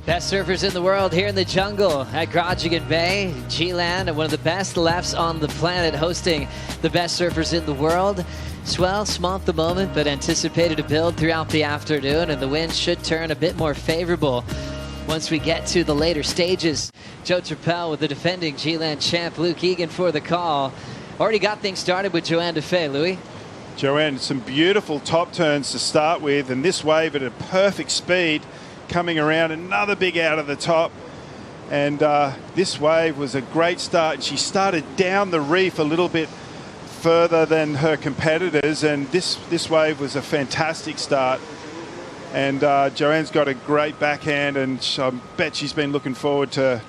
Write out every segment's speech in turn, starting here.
Best surfers in the world here in the jungle at Groningen Bay. G-Land, one of the best lefts on the planet, hosting the best surfers in the world. Swell, small at the moment, but anticipated to build throughout the afternoon, and the wind should turn a bit more favorable once we get to the later stages. Joe Trappell with the defending G-Land champ Luke Egan for the call. Already got things started with Joanne Defay, Louis. Joanne, some beautiful top turns to start with, and this wave at a perfect speed coming around, another big out of the top. And this wave was a great start. She started down the reef a little bit further than her competitors, and this wave was a fantastic start. And Joanne's got a great backhand, and I bet she's been looking forward to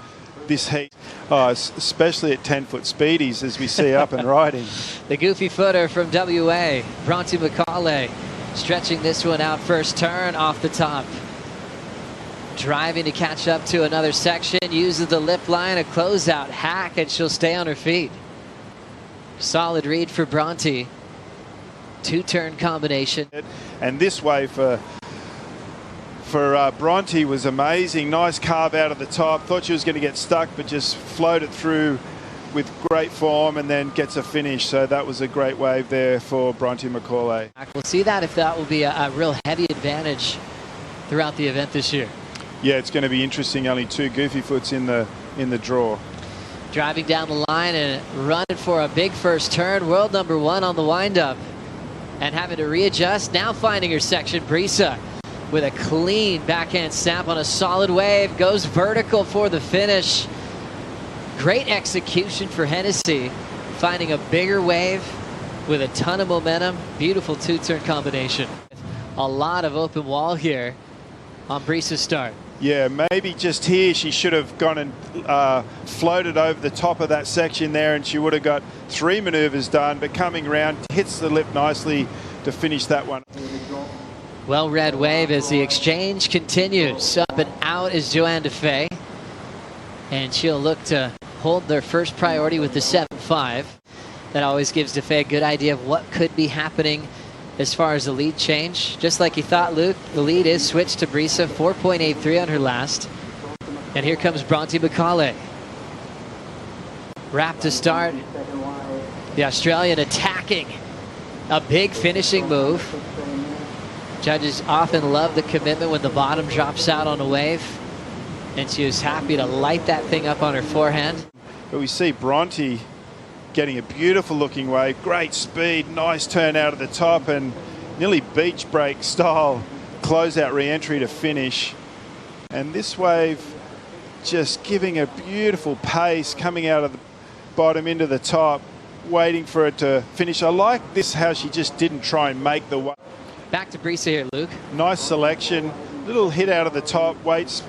this heat. Oh, especially at 10-foot speedies, as we see up and riding. The goofy footer from WA, Bronte Macaulay, stretching this one out first turn off the top. Driving to catch up to another section, uses the lip line, a closeout hack, and she'll stay on her feet. Solid read for Bronte. Two-turn combination. And this wave for Bronte was amazing. Nice carve out of the top. Thought she was going to get stuck, but just floated through with great form and then gets a finish. So that was a great wave there for Bronte Macaulay. We'll see that if that will be a real heavy advantage throughout the event this year. Yeah, it's going to be interesting. Only two goofy foots in the draw. Driving down the line and running for a big first turn. World number one on the windup. And having to readjust. Now finding her section. Brisa with a clean backhand snap on a solid wave. Goes vertical for the finish. Great execution for Hennessy. Finding a bigger wave with a ton of momentum. Beautiful two-turn combination. A lot of open wall here on Brisa's start. Yeah, maybe just here she should have gone and floated over the top of that section there, and she would have got three maneuvers done, but coming around, hits the lip nicely to finish that one. Well-read wave as the exchange continues. Up and out is Joanne Defay, and she'll look to hold their first priority with the 7-5. That always gives Defay a good idea of what could be happening as far as the lead change. Just like you thought, Luke, the lead is switched to Brisa, 4.83 on her last. And here comes Bronte Macaulay. Wrap to start. The Australian attacking. A big finishing move. Judges often love the commitment when the bottom drops out on a wave. And she was happy to light that thing up on her forehand. But we see Bronte getting a beautiful looking wave, great speed, nice turn out of the top, and nearly beach break style closeout re-entry to finish. And this wave just giving a beautiful pace coming out of the bottom into the top, waiting for it to finish. I like this, how she just didn't try and make the wave. Back to Brisa here, Luke. Nice selection, little hit out of the top, waits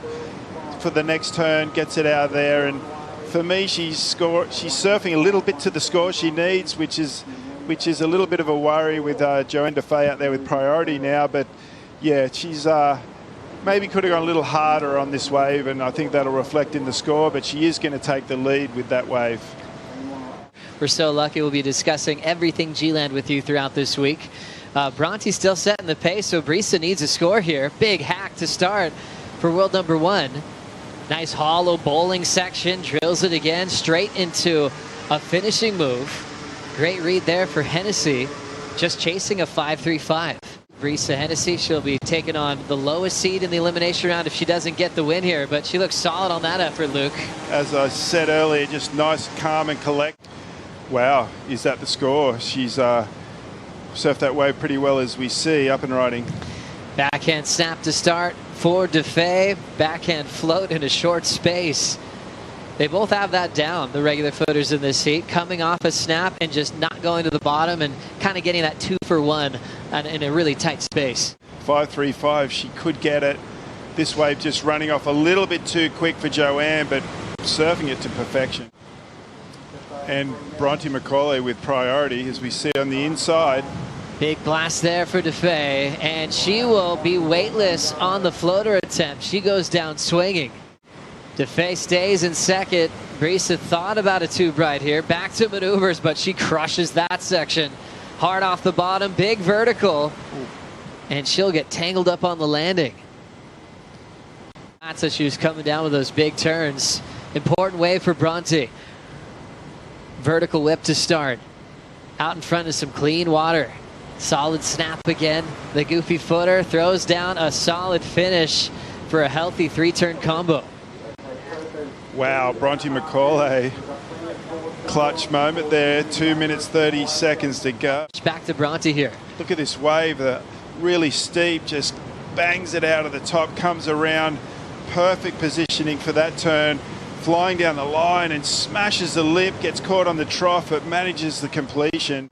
for the next turn, gets it out of there, and for me, she's surfing a little bit to the score she needs, which is a little bit of a worry with Joanne Defay out there with priority now. But yeah, she's maybe could have gone a little harder on this wave, and I think that'll reflect in the score. But she is going to take the lead with that wave. We're so lucky we'll be discussing everything G-Land with you throughout this week. Bronte's still setting the pace, so Brisa needs a score here. Big hack to start for world number one. Nice hollow bowling section, drills it again, straight into a finishing move. Great read there for Hennessy, just chasing a 5.35. Brisa Hennessy, she'll be taking on the lowest seed in the elimination round if she doesn't get the win here, but she looks solid on that effort, Luke. As I said earlier, just nice, calm and collect. Wow, is that the score? She's surfed that wave pretty well, as we see, up and riding. Backhand snap to start for Defay. Backhand float in a short space. They both have that down, the regular footers in this heat, coming off a snap and just not going to the bottom and kind of getting that 2-for-1 in a really tight space. 5.35, she could get it. This wave just running off a little bit too quick for Joanne, but surfing it to perfection. And Bronte Macaulay with priority, as we see on the inside. Big blast there for Defay, and she will be weightless on the floater attempt. She goes down swinging. Defay stays in second. Brisa thought about a tube right here. Back to maneuvers, but she crushes that section. Hard off the bottom, big vertical, and she'll get tangled up on the landing. So she was coming down with those big turns. Important wave for Bronte. Vertical whip to start. Out in front of some clean water. Solid snap again. The goofy footer throws down a solid finish for a healthy 3-turn combo. Wow, Bronte Macaulay. Clutch moment there. 2 minutes 30 seconds to go. Back to Bronte here. Look at this wave, really steep, just bangs it out of the top, comes around. Perfect positioning for that turn. Flying down the line and smashes the lip, gets caught on the trough, but manages the completion.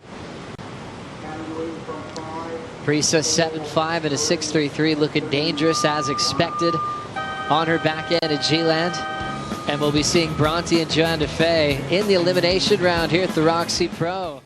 Brisa 7.5 and a 6.33, looking dangerous as expected on her back end at G-Land. And we'll be seeing Bronte and Joanne Defay in the elimination round here at the Roxy Pro.